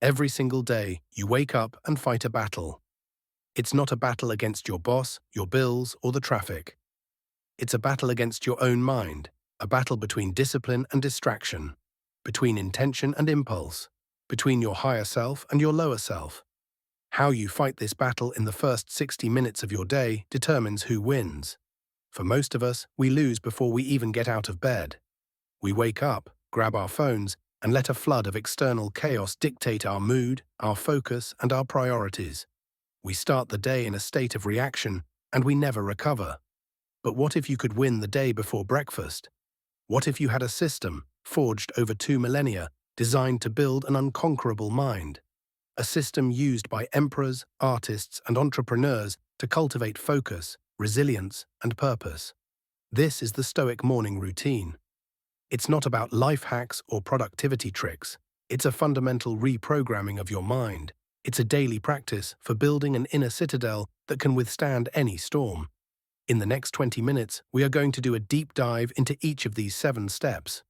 Every single day, you wake up and fight a battle. It's not a battle against your boss, your bills, or the traffic. It's a battle against your own mind, a battle between discipline and distraction, between intention and impulse, between your higher self and your lower self. How you fight this battle in the first 60 minutes of your day determines who wins. For most of us, we lose before we even get out of bed. We wake up, grab our phones, and let a flood of external chaos dictate our mood, our focus, and our priorities. We start the day in a state of reaction, and we never recover. But what if you could win the day before breakfast? What if you had a system, forged over 2 millennia, designed to build an unconquerable mind? A system used by emperors, artists, and entrepreneurs to cultivate focus, resilience, and purpose. This is the Stoic morning routine. It's not about life hacks or productivity tricks. It's a fundamental reprogramming of your mind. It's a daily practice for building an inner citadel that can withstand any storm. In the next 20 minutes, we are going to do a deep dive into each of these 7 steps.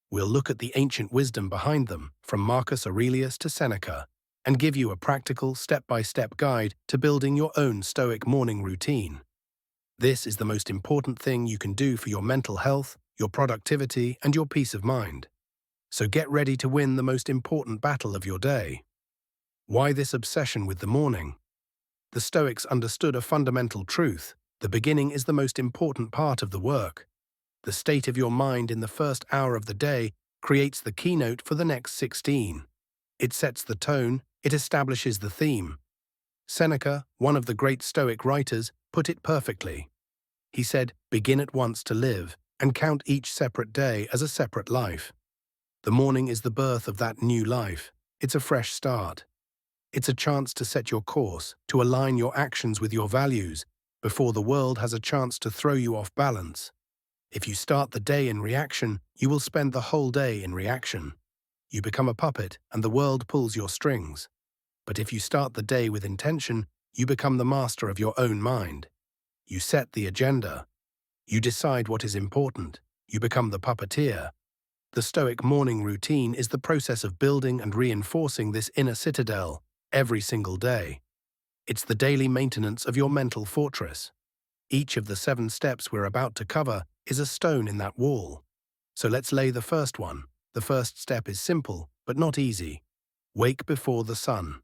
We'll look at the ancient wisdom behind them, from Marcus Aurelius to Seneca, and give you a practical, step-by-step guide to building your own Stoic morning routine. This is the most important thing you can do for your mental health, your productivity, and your peace of mind. So get ready to win the most important battle of your day. Why this obsession with the morning? The Stoics understood a fundamental truth. The beginning is the most important part of the work. The state of your mind in the first hour of the day creates the keynote for the next 16. It sets the tone, it establishes the theme. Seneca, one of the great Stoic writers, put it perfectly. He said, "Begin at once to live, and count each separate day as a separate life." The morning is the birth of that new life. It's a fresh start. It's a chance to set your course, to align your actions with your values, before the world has a chance to throw you off balance. If you start the day in reaction, you will spend the whole day in reaction. You become a puppet, and the world pulls your strings. But if you start the day with intention, you become the master of your own mind. You set the agenda. You decide what is important. You become the puppeteer. The Stoic morning routine is the process of building and reinforcing this inner citadel every single day. It's the daily maintenance of your mental fortress. Each of the 7 steps we're about to cover is a stone in that wall. So let's lay the first one. The first step is simple, but not easy. Wake before the sun.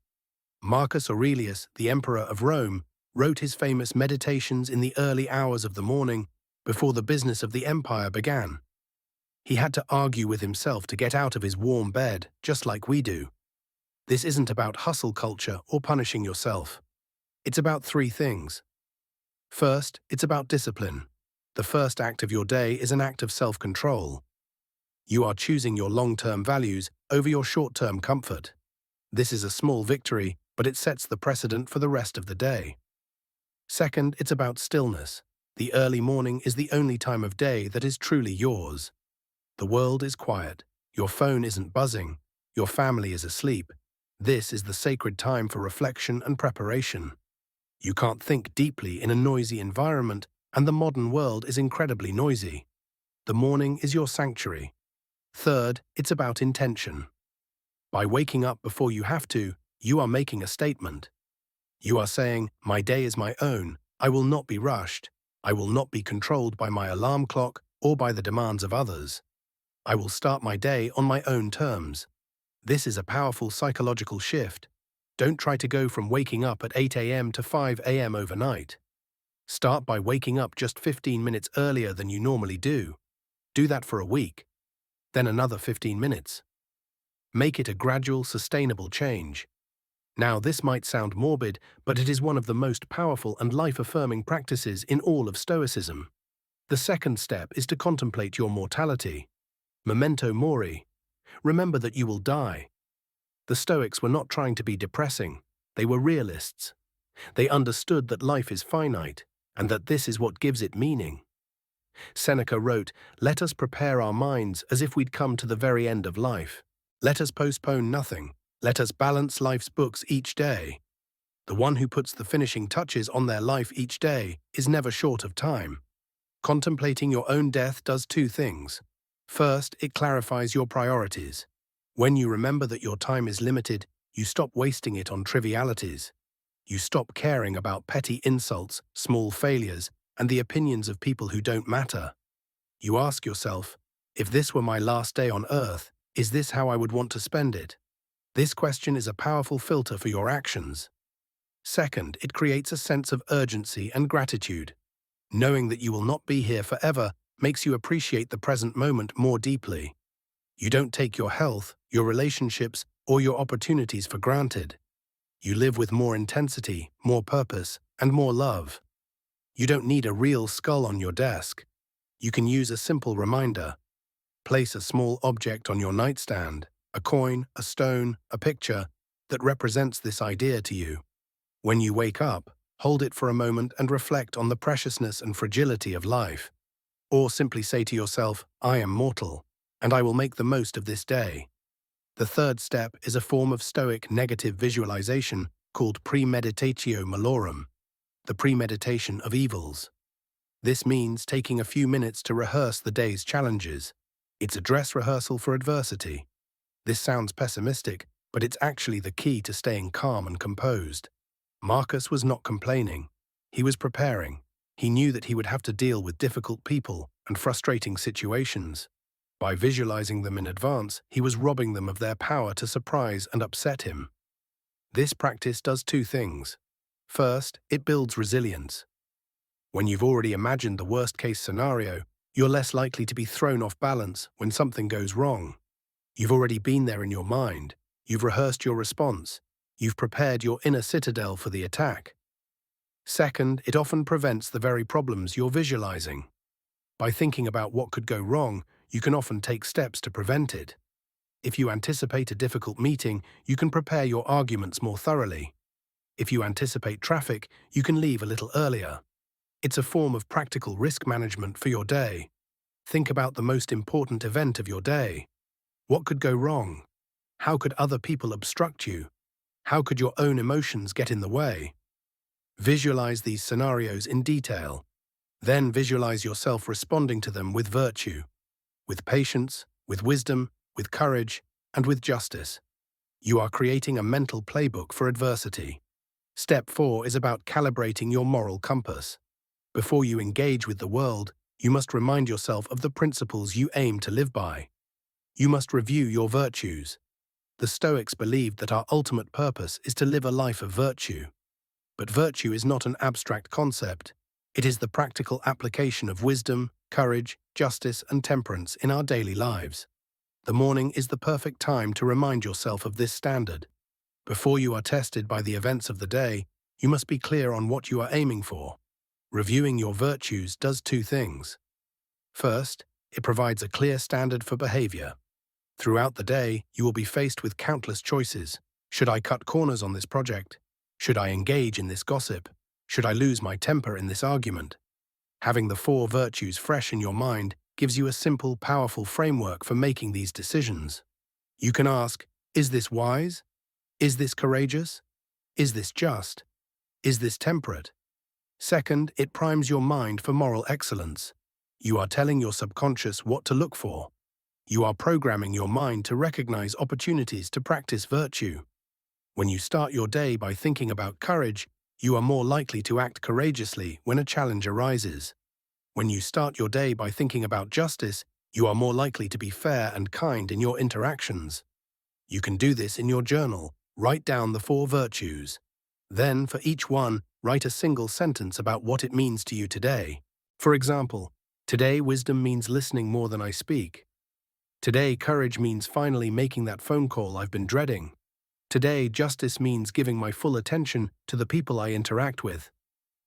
Marcus Aurelius, the emperor of Rome, wrote his famous meditations in the early hours of the morning before the business of the empire began. He had to argue with himself to get out of his warm bed, just like we do. This isn't about hustle culture or punishing yourself. It's about 3 things. First, it's about discipline. The first act of your day is an act of self-control. You are choosing your long-term values over your short-term comfort. This is a small victory, but it sets the precedent for the rest of the day. Second, it's about stillness. The early morning is the only time of day that is truly yours. The world is quiet. Your phone isn't buzzing. Your family is asleep. This is the sacred time for reflection and preparation. You can't think deeply in a noisy environment, and the modern world is incredibly noisy. The morning is your sanctuary. Third, it's about intention. By waking up before you have to, you are making a statement. You are saying, "My day is my own. I will not be rushed. I will not be controlled by my alarm clock or by the demands of others. I will start my day on my own terms." This is a powerful psychological shift. Don't try to go from waking up at 8 a.m. to 5 a.m. overnight. Start by waking up just 15 minutes earlier than you normally do. Do that for a week. Then another 15 minutes. Make it a gradual, sustainable change. Now, this might sound morbid, but it is one of the most powerful and life-affirming practices in all of Stoicism. The second step is to contemplate your mortality. Memento Mori. Remember that you will die. The Stoics were not trying to be depressing. They were realists. They understood that life is finite, and that this is what gives it meaning. Seneca wrote, "Let us prepare our minds as if we'd come to the very end of life. Let us postpone nothing. Let us balance life's books each day." The one who puts the finishing touches on their life each day is never short of time. Contemplating your own death does 2 things. First, it clarifies your priorities. When you remember that your time is limited, You stop wasting it on trivialities. You stop caring about petty insults, small failures, and the opinions of people who don't matter. You ask yourself, if this were my last day on earth, is this how I would want to spend it? This question is a powerful filter for your actions. Second, it creates a sense of urgency and gratitude. Knowing that you will not be here forever makes you appreciate the present moment more deeply. You don't take your health, your relationships, or your opportunities for granted. You live with more intensity, more purpose, and more love. You don't need a real skull on your desk. You can use a simple reminder. Place a small object on your nightstand, a coin, a stone, a picture, that represents this idea to you. When you wake up, hold it for a moment and reflect on the preciousness and fragility of life. Or simply say to yourself, I am mortal, and I will make the most of this day. The third step is a form of Stoic negative visualization called Premeditatio Malorum, the premeditation of evils. This means taking a few minutes to rehearse the day's challenges. It's a dress rehearsal for adversity. This sounds pessimistic, but it's actually the key to staying calm and composed. Marcus was not complaining. He was preparing. He knew that he would have to deal with difficult people and frustrating situations. By visualizing them in advance, he was robbing them of their power to surprise and upset him. This practice does two things. First, it builds resilience. When you've already imagined the worst-case scenario, you're less likely to be thrown off balance when something goes wrong. You've already been there in your mind. You've rehearsed your response. You've prepared your inner citadel for the attack. Second, it often prevents the very problems you're visualizing. By thinking about what could go wrong, you can often take steps to prevent it. If you anticipate a difficult meeting, you can prepare your arguments more thoroughly. If you anticipate traffic, you can leave a little earlier. It's a form of practical risk management for your day. Think about the most important event of your day. What could go wrong? How could other people obstruct you? How could your own emotions get in the way? Visualize these scenarios in detail. Then visualize yourself responding to them with virtue, with patience, with wisdom, with courage, and with justice. You are creating a mental playbook for adversity. Step 4 is about calibrating your moral compass. Before you engage with the world, you must remind yourself of the principles you aim to live by. You must review your virtues. The Stoics believed that our ultimate purpose is to live a life of virtue. But virtue is not an abstract concept. It is the practical application of wisdom, courage, justice, and temperance in our daily lives. The morning is the perfect time to remind yourself of this standard. Before you are tested by the events of the day, you must be clear on what you are aiming for. Reviewing your virtues does two things. First, it provides a clear standard for behavior. Throughout the day, you will be faced with countless choices. Should I cut corners on this project? Should I engage in this gossip? Should I lose my temper in this argument? Having the 4 virtues fresh in your mind gives you a simple, powerful framework for making these decisions. You can ask, is this wise? Is this courageous? Is this just? Is this temperate? Second, it primes your mind for moral excellence. You are telling your subconscious what to look for. You are programming your mind to recognize opportunities to practice virtue. When you start your day by thinking about courage, you are more likely to act courageously when a challenge arises. When you start your day by thinking about justice, you are more likely to be fair and kind in your interactions. You can do this in your journal. Write down the 4 virtues. Then, for each one, write a single sentence about what it means to you today. For example, today wisdom means listening more than I speak. Today courage means finally making that phone call I've been dreading. Today justice means giving my full attention to the people I interact with.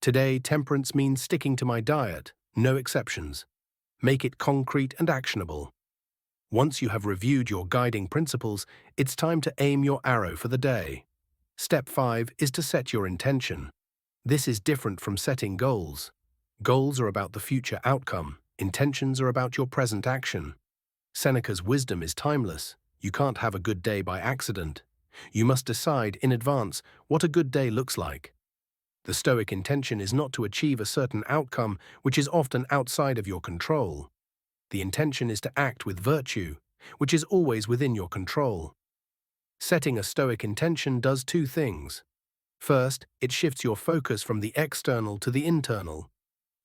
Today temperance means sticking to my diet, no exceptions. Make it concrete and actionable. Once you have reviewed your guiding principles, it's time to aim your arrow for the day. Step 5 is to set your intention. This is different from setting goals. Goals are about the future outcome. Intentions are about your present action. Seneca's wisdom is timeless. You can't have a good day by accident. You must decide in advance what a good day looks like. The Stoic intention is not to achieve a certain outcome which is often outside of your control. The intention is to act with virtue, which is always within your control. Setting a Stoic intention does two things. First, it shifts your focus from the external to the internal.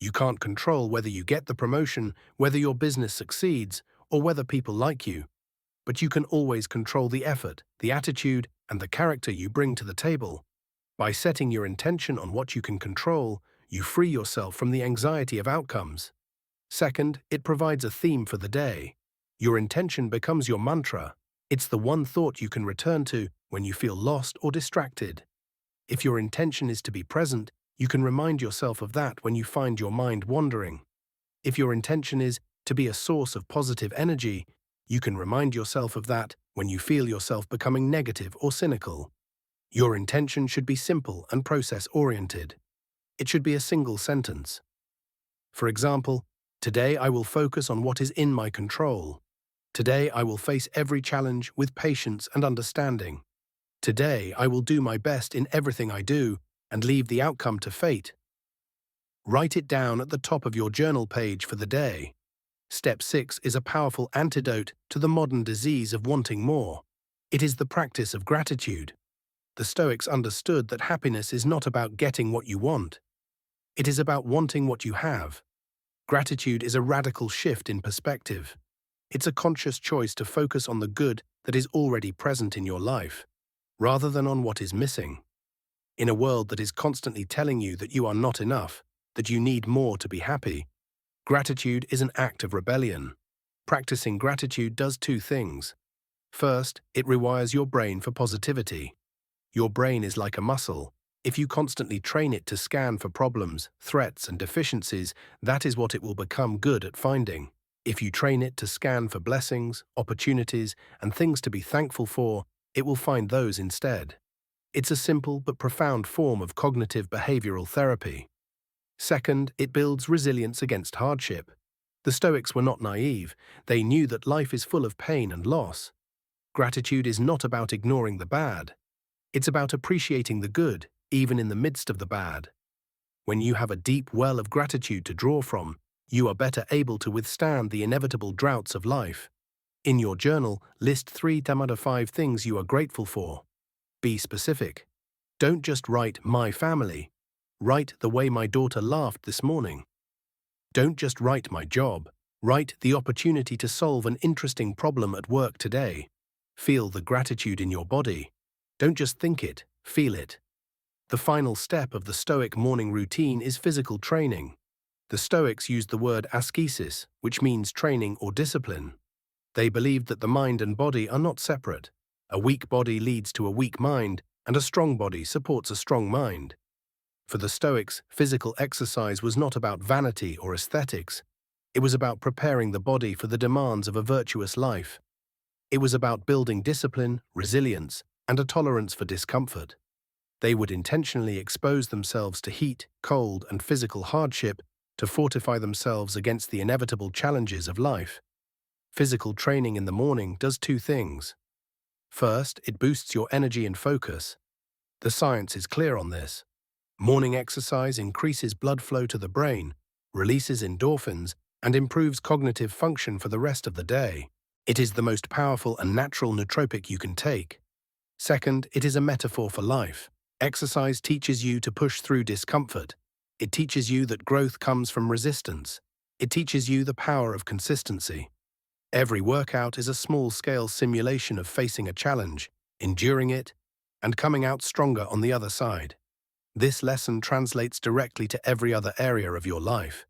You can't control whether you get the promotion, whether your business succeeds, or whether people like you. But you can always control the effort, the attitude, and the character you bring to the table. By setting your intention on what you can control, you free yourself from the anxiety of outcomes. Second, it provides a theme for the day. Your intention becomes your mantra. It's the one thought you can return to when you feel lost or distracted. If your intention is to be present, you can remind yourself of that when you find your mind wandering. If your intention is to be a source of positive energy, you can remind yourself of that when you feel yourself becoming negative or cynical. Your intention should be simple and process-oriented. It should be a single sentence. For example, today I will focus on what is in my control. Today I will face every challenge with patience and understanding. Today I will do my best in everything I do and leave the outcome to fate. Write it down at the top of your journal page for the day. Step 6 is a powerful antidote to the modern disease of wanting more. It is the practice of gratitude. The Stoics understood that happiness is not about getting what you want. It is about wanting what you have. Gratitude is a radical shift in perspective. It's a conscious choice to focus on the good that is already present in your life, rather than on what is missing. In a world that is constantly telling you that you are not enough, that you need more to be happy, gratitude is an act of rebellion. Practicing gratitude does two things. First, it rewires your brain for positivity. Your brain is like a muscle. If you constantly train it to scan for problems, threats, and deficiencies, that is what it will become good at finding. If you train it to scan for blessings, opportunities, and things to be thankful for, it will find those instead. It's a simple but profound form of cognitive behavioral therapy. Second, it builds resilience against hardship. The Stoics were not naive. They knew that life is full of pain and loss. Gratitude is not about ignoring the bad. It's about appreciating the good, even in the midst of the bad. When you have a deep well of gratitude to draw from, you are better able to withstand the inevitable droughts of life. In your journal, list 3 to 5 things you are grateful for. Be specific. Don't just write "my family." Write "the way my daughter laughed this morning." Don't just write "my job." Write "the opportunity to solve an interesting problem at work today." Feel the gratitude in your body. Don't just think it, feel it. The final step of the Stoic morning routine is physical training. The Stoics used the word ascesis, which means training or discipline. They believed that the mind and body are not separate. A weak body leads to a weak mind, and a strong body supports a strong mind. For the Stoics, physical exercise was not about vanity or aesthetics. It was about preparing the body for the demands of a virtuous life. It was about building discipline, resilience, and a tolerance for discomfort. They would intentionally expose themselves to heat, cold, and physical hardship to fortify themselves against the inevitable challenges of life. Physical training in the morning does two things. First, it boosts your energy and focus. The science is clear on this. Morning exercise increases blood flow to the brain, releases endorphins, and improves cognitive function for the rest of the day. It is the most powerful and natural nootropic you can take. Second, it is a metaphor for life. Exercise teaches you to push through discomfort. It teaches you that growth comes from resistance. It teaches you the power of consistency. Every workout is a small-scale simulation of facing a challenge, enduring it, and coming out stronger on the other side. This lesson translates directly to every other area of your life.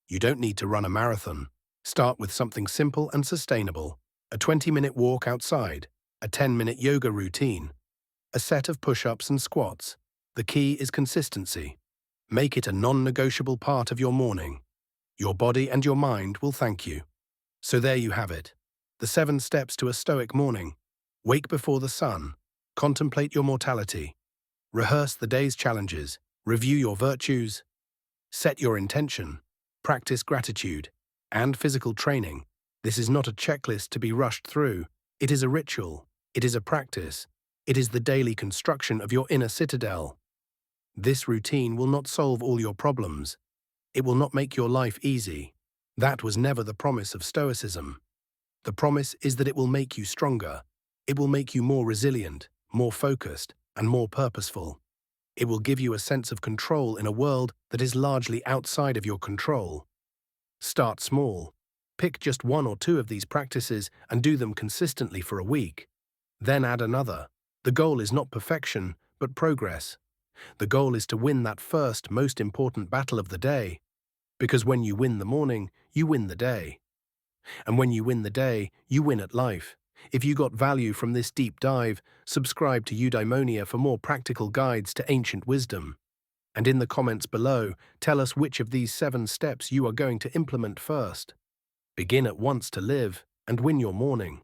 You don't need to run a marathon. Start with something simple and sustainable. A 20-minute walk outside, a 10-minute yoga routine, a set of push-ups and squats. The key is consistency. Make it a non-negotiable part of your morning. Your body and your mind will thank you. So there you have it. The 7 steps to a Stoic morning. Wake before the sun. Contemplate your mortality. Rehearse the day's challenges. Review your virtues. Set your intention. Practice gratitude. And physical training. This is not a checklist to be rushed through. It is a ritual. It is a practice. It is the daily construction of your inner citadel. This routine will not solve all your problems. It will not make your life easy. That was never the promise of Stoicism. The promise is that it will make you stronger. It will make you more resilient, more focused, and more purposeful. It will give you a sense of control in a world that is largely outside of your control. Start small. Pick just one or two of these practices and do them consistently for a week. Then add another. The goal is not perfection, but progress. The goal is to win that first, most important battle of the day. Because when you win the morning, you win the day. And when you win the day, you win at life. If you got value from this deep dive, subscribe to Eudaimonia for more practical guides to ancient wisdom. And in the comments below, tell us which of these 7 steps you are going to implement first. Begin at once to live and win your morning.